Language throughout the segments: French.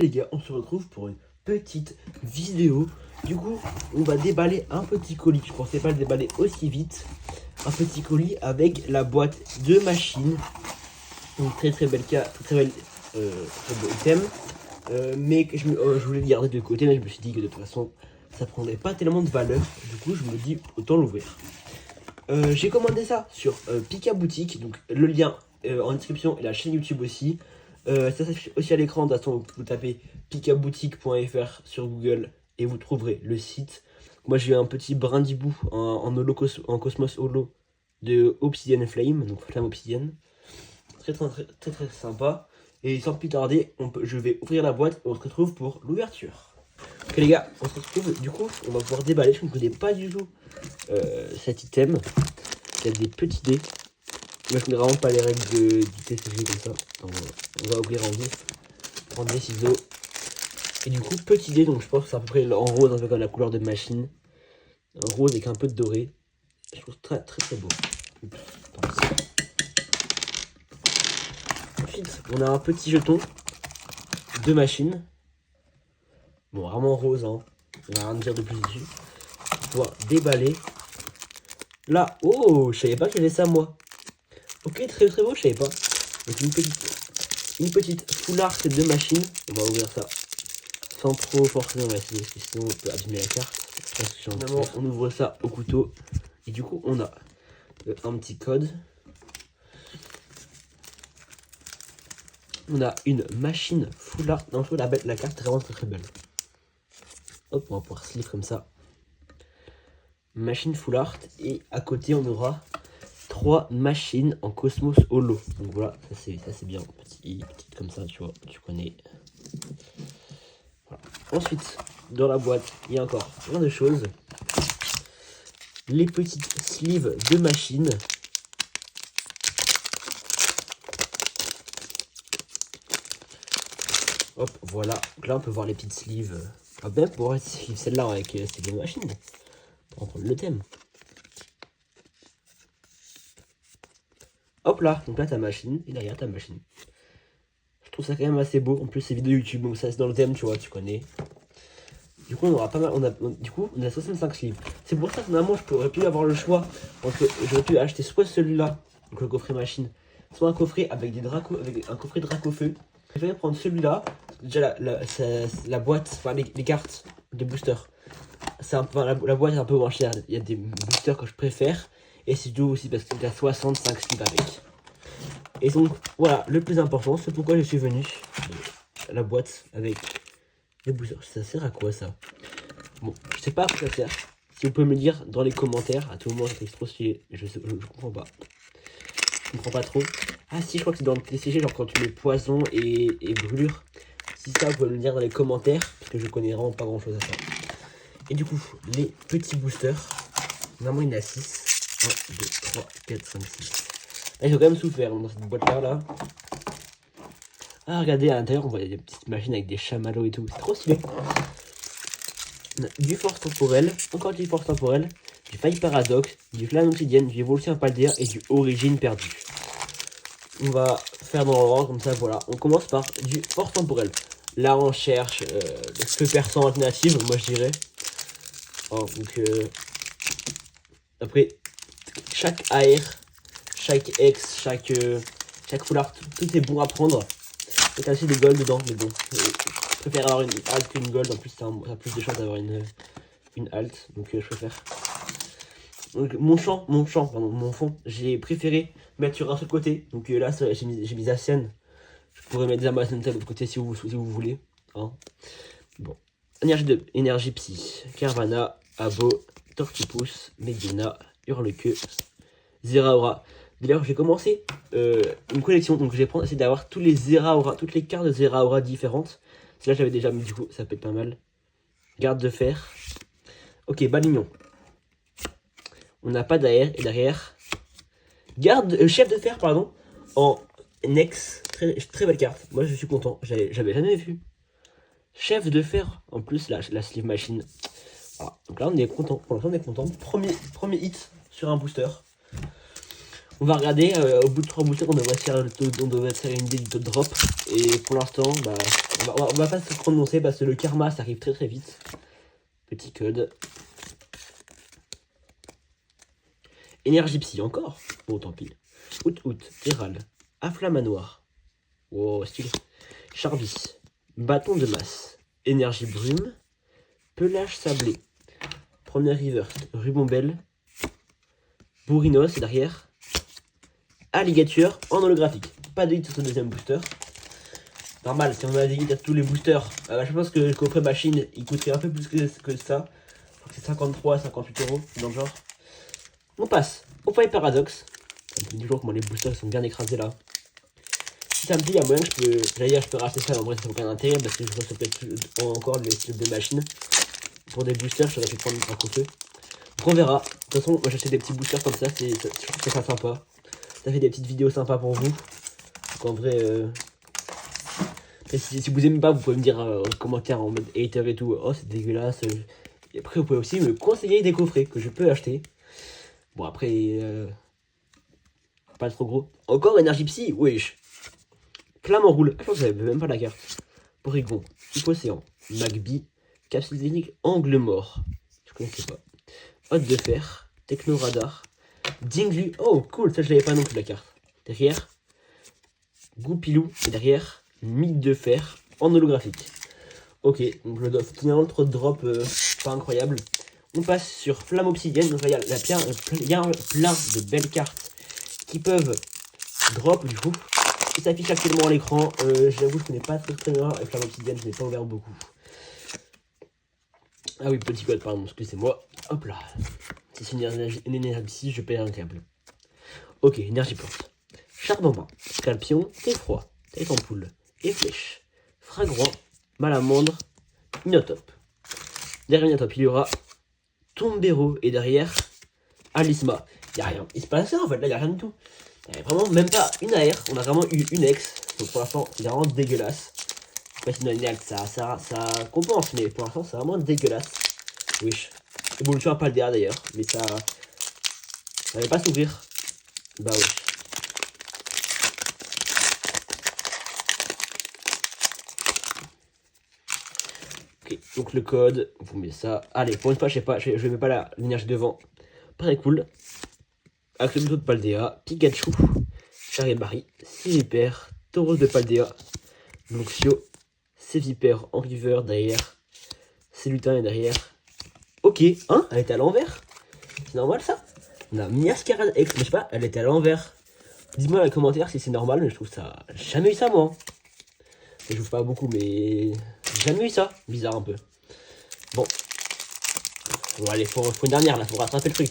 Les gars, on se retrouve pour une petite vidéo. Du coup, on va déballer un petit colis. Je pensais pas le déballer aussi vite. Un petit colis avec la boîte de machine. Donc très bel cas, très bel item. Mais je voulais le garder de côté, mais je me suis dit que de toute façon, ça prendrait pas tellement de valeur. Du coup, je me dis autant l'ouvrir. J'ai commandé ça sur Pika Boutique. Donc le lien en description et la chaîne YouTube aussi. Ça s'affiche aussi à l'écran. De toute façon, vous tapez pikaboutique.fr sur Google et vous trouverez le site. Moi j'ai eu un petit brindibou en Cosmos Holo de Obsidian Flame, donc Flamme Obsidienne. Très sympa. Et sans plus tarder, je vais ouvrir la boîte et on se retrouve pour l'ouverture. Ok les gars, on se retrouve, du coup on va pouvoir déballer. Je ne connais pas du tout cet item. Il y a des petits dés. Moi je connais vraiment pas les règles du TCG comme ça. On va ouvrir en vif, prendre des ciseaux. Et du coup petit dé, donc je pense que c'est à peu près en rose, un peu comme la couleur de machine. Un rose avec un peu de doré. Je trouve très beau. Ensuite on a un petit jeton de machine. Bon vraiment rose, hein. On va rien dire de plus dessus. On va pouvoir déballer. Là, oh, je savais pas qu'il y avait ça moi. Ok, très beau, je savais pas. Donc une petite foulard de machine. On va ouvrir ça sans trop forcer, on va essayer parce que sinon on peut abîmer la carte. Finalement, on ouvre ça au couteau. Et du coup, on a un petit code. On a une machine foulard. Non, je trouve la carte est vraiment très belle. Hop, on va pouvoir se lire comme ça. Machine full art. Et à côté, on aura 3 machines en Cosmos Holo. Donc voilà, ça c'est bien. Petit comme ça, tu vois, tu connais. Voilà. Ensuite, dans la boîte, il y a encore plein de choses. Les petites sleeves de machines. Hop, voilà. Donc là, on peut voir les petites sleeves. Ah ben, pour voir celle-là avec ces deux machines. Pour reprendre le thème. Hop là, donc là ta machine, et derrière ta machine. Je trouve ça quand même assez beau. En plus, c'est vidéo YouTube, donc ça c'est dans le thème, tu vois, tu connais. Du coup, on aura pas mal. Du coup, on a 65 sleeves. C'est pour ça que normalement, j'aurais pu avoir le choix entre. J'aurais pu acheter soit celui-là, donc le coffret machine, soit un coffret avec un coffret Dracofeu. Je préfère prendre celui-là. Déjà, la boîte, enfin les cartes de booster. La boîte est un peu moins chère. Il y a des boosters que je préfère. Et c'est tout aussi parce qu'il y a 65 sleeves avec. Et donc, voilà, le plus important, c'est pourquoi je suis venu. La boîte avec les boosters. Ça sert à quoi ça? Bon, je sais pas à quoi ça sert. Si vous pouvez me le dire dans les commentaires, à tout moment, c'est trop stylé. Je comprends pas. Je comprends pas trop. Ah si, je crois que c'est dans le TCG, genre quand tu mets poison et brûlure. Si ça, vous pouvez me le dire dans les commentaires, parce que je connais vraiment pas grand chose à ça. Et du coup, les petits boosters. Normalement, il y en a 6. 1, 2, 3, 4, 5, 6. Là, ils ont quand même souffert dans cette boîte-là. Là. Ah, regardez, à l'intérieur, on voit des petites machines avec des chamallows et tout. C'est trop stylé. On a du force temporelle, encore du force temporelle, du faille paradoxe, du flamme obsidienne, du évolution paldéa et du origine perdue. On va faire dans l'ordre, comme ça, voilà. On commence par du force temporelle. Là, on cherche le feu perçant alternative, moi je dirais. Oh, donc, après, chaque AR, chaque X, chaque foulard, tout est bon à prendre. Il y a aussi des gold dedans, mais bon, je préfère avoir une alt qu'une gold. En plus, ça a plus de chances d'avoir une alt, donc je préfère. Donc mon fond, j'ai préféré mettre sur un seul côté. Donc là, j'ai mis Asian. Je pourrais mettre Zamasu de l'autre côté si vous voulez. Hein. Bon, énergie psy, Carvana, Abo, Tortipus, Medina, Hurlequeux, Zeraora. D'ailleurs, j'ai commencé une collection, donc je vais essayer d'avoir tous les Zeraora, toutes les cartes de Zeraora différentes. Celle-là, j'avais déjà mis, du coup, ça peut être pas mal. Garde de fer. Ok, Balignon. On n'a pas d'AR, et derrière, chef de fer, pardon, en Nex. Très belle carte. Moi, je suis content. J'avais jamais vu. Chef de fer, en plus, la sleeve machine. Voilà. Donc là, on est content. Pour l'instant, on est content. Premier hit sur un booster. On va regarder, au bout de 3 boosters, on devrait faire une idée du taux de drop. Et pour l'instant, bah, on va pas se prononcer parce que le karma, ça arrive très très vite. Petit code. Énergie psy, encore. Bon, tant pis. Out, Terral. Afflamanoir. Wow, stylé. Charvis. Bâton de masse. Énergie brume. Pelage sablé. Première reverse. Rubombelle. Bourrinos derrière. Alligator en holographique. Pas de hit sur ce deuxième booster. Normal, si on a des hits à tous les boosters, je pense que le coffret machine il coûterait un peu plus que ça. Je crois que c'est 53 à 58 euros dans le genre. On passe au Fire Paradox. Ça me dit toujours comment les boosters sont bien écrasés là. Si ça me dit, il y a moyen que je peux racheter ça, mais en vrai ça n'a aucun intérêt parce que je reçois peut-être encore les types de machines. Pour des boosters, je pu prendre un coup. Donc on verra. De toute façon, moi j'achète des petits boosters comme ça, je trouve que c'est sympa. Ça fait des petites vidéos sympas pour vous. Donc en vrai, si vous aimez pas, vous pouvez me dire en commentaire en mode hater et tout. Oh, c'est dégueulasse. Et après, vous pouvez aussi me conseiller des coffrets que je peux acheter. Bon, après, pas trop gros. Encore énergie psy, wesh. Flamme en roule. Je pense que j'avais même pas la carte. Porygon, Océan, Magby, Capsule technique, Angle mort. Je connaissais pas. Hôte de fer, Techno radar, Dinglu. Oh, cool, ça je l'avais pas non plus la carte. Derrière, Goupilou. Et derrière, Mythe de fer en holographique. Ok, donc le finalement, trop de drop, pas incroyable. On passe sur Flamme Obsidienne. Donc il y a plein de belles cartes qui peuvent drop du coup. Qui s'affiche actuellement à l'écran. J'avoue, je connais pas très bien avec Flamme Obsidienne, je n'ai pas ouvert beaucoup. Ah oui, petit code, pardon, excusez-moi. Hop là. Si c'est une énergie, je paye un câble. Ok, énergie plante. Charbon brun, Scalpion, thé froid, tête ampoule, et flèche. Fragrant, malamandre, Inotop. Derrière Inotop, il y aura Tombero et derrière Alisma. Il n'y a rien. Il se passe ça en fait, là il n'y a rien du tout. Il n'y a vraiment même pas une AR, on a vraiment eu une ex. Donc pour l'instant, c'est vraiment dégueulasse. Après, sinon, ça compense, mais pour l'instant, c'est vraiment dégueulasse. Wesh. Évolution à Paldea d'ailleurs, mais ça n'allait pas s'ouvrir. Bah wesh. Ok, donc le code, vous mettez ça. Allez, pour une fois, je sais pas, je mets pas l'énergie devant. Très cool. Avec le de Paldea, Pikachu, Charibari, Silipper, Tauros de Paldea, Luxio, Sévipère en river derrière, Lutin est derrière. Ok, hein, elle était à l'envers. C'est normal ça. On a Miascarade X, mais je sais pas, elle était à l'envers. Dis-moi dans les commentaires si c'est normal, mais je trouve ça. J'ai jamais eu ça moi. Je joue pas beaucoup, mais j'ai jamais eu ça. Bizarre un peu. Bon. Bon allez, faut une dernière là, faut rattraper le truc.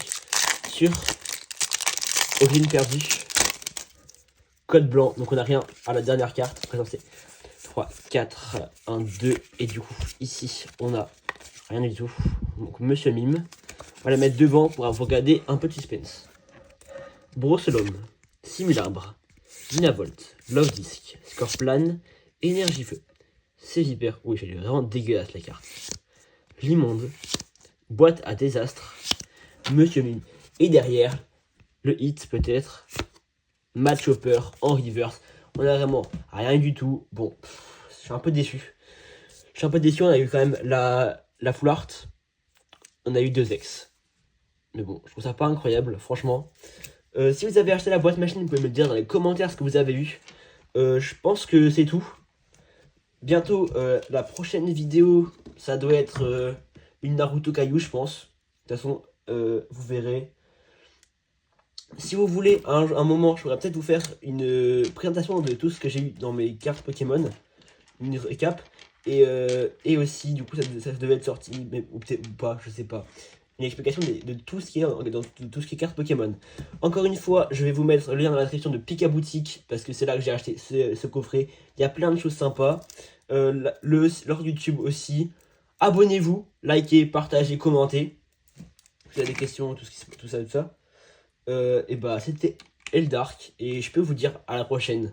Sur Origine perdue. Code blanc, donc on a rien à la dernière carte. Présentée. 3, 4, 1, 2. Et du coup, ici, on a rien du tout. Donc Monsieur Mime. On va la mettre devant pour regarder un peu de suspense. Brosselhomme, Simulabre, Dynavolt, Love Disc, Scorplan, Énergie Feu, Sévipère. Oui, j'ai vraiment dégueulasse la carte. L'immonde, Boîte à désastre, Monsieur Mime. Et derrière, le hit peut-être, Match Hopper en reverse. On a vraiment rien du tout. Bon, je suis un peu déçu. On a eu quand même la full art. On a eu 2 ex. Mais bon, je trouve ça pas incroyable, franchement. Si vous avez acheté la boîte machine, vous pouvez me dire dans les commentaires ce que vous avez eu. Je pense que c'est tout. Bientôt, la prochaine vidéo, ça doit être une Naruto Caillou, je pense. De toute façon, vous verrez. Si vous voulez, un moment, je pourrais peut-être vous faire une présentation de tout ce que j'ai eu dans mes cartes Pokémon. Une récap. Et aussi, du coup, ça devait être sorti, mais, ou peut-être ou pas, je sais pas. Une explication de tout ce qui est dans tout ce qui est cartes Pokémon. Encore une fois, je vais vous mettre le lien dans la description de Pika Boutique, parce que c'est là que j'ai acheté ce coffret. Il y a plein de choses sympas. Leur YouTube aussi. Abonnez-vous, likez, partagez, commentez. Si vous avez des questions, tout ça. Et bah, c'était Eldark, et je peux vous dire à la prochaine.